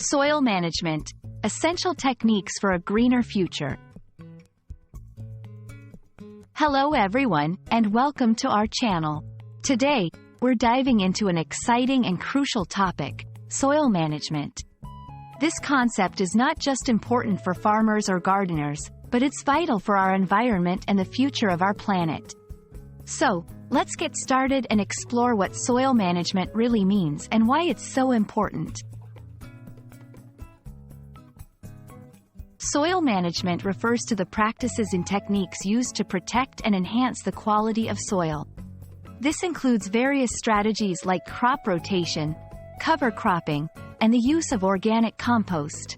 Soil management, essential techniques for a greener future. Hello everyone, and welcome to our channel. Today, we're diving into an exciting and crucial topic, soil management. This concept is not just important for farmers or gardeners, but it's vital for our environment and the future of our planet. So, let's get started and explore what soil management really means and why it's so important. Soil management refers to the practices and techniques used to protect and enhance the quality of soil. This includes various strategies like crop rotation, cover cropping, and the use of organic compost.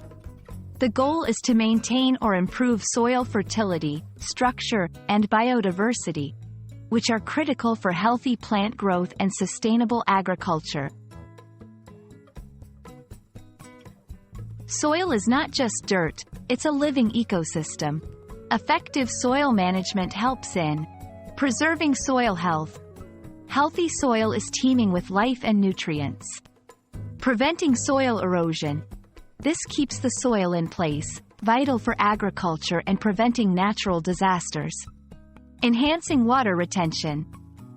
The goal is to maintain or improve soil fertility, structure, and biodiversity, which are critical for healthy plant growth and sustainable agriculture. Soil is not just dirt, it's a living ecosystem. Effective soil management helps in preserving soil health. Healthy soil is teeming with life and nutrients. Preventing soil erosion. This keeps the soil in place, vital for agriculture and preventing natural disasters. Enhancing water retention.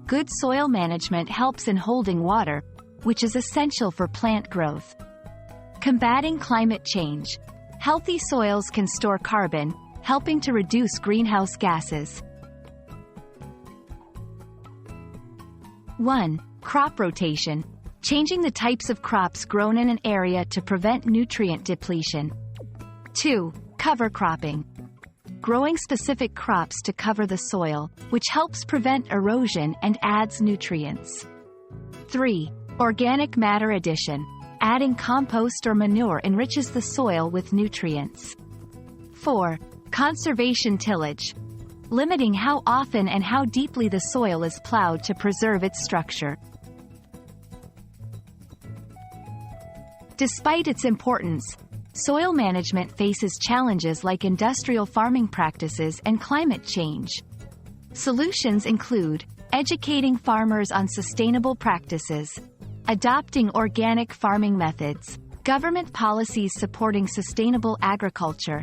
Good soil management helps in holding water, which is essential for plant growth. Combating climate change. Healthy soils can store carbon, helping to reduce greenhouse gases. 1. Crop rotation. Changing the types of crops grown in an area to prevent nutrient depletion. 2. Cover cropping. Growing specific crops to cover the soil, which helps prevent erosion and adds nutrients. 3. Organic matter addition. Adding compost or manure enriches the soil with nutrients. 4. Conservation tillage. Limiting how often and how deeply the soil is plowed to preserve its structure. Despite its importance, soil management faces challenges like industrial farming practices and climate change. Solutions include educating farmers on sustainable practices, adopting organic farming methods, government policies supporting sustainable agriculture.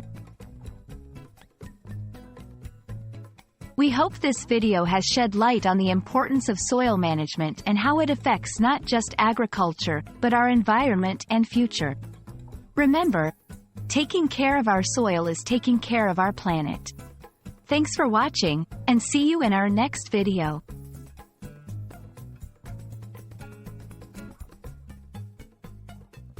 We hope this video has shed light on the importance of soil management and how it affects not just agriculture, but our environment and future. Remember, taking care of our soil is taking care of our planet. Thanks for watching, and see you in our next video.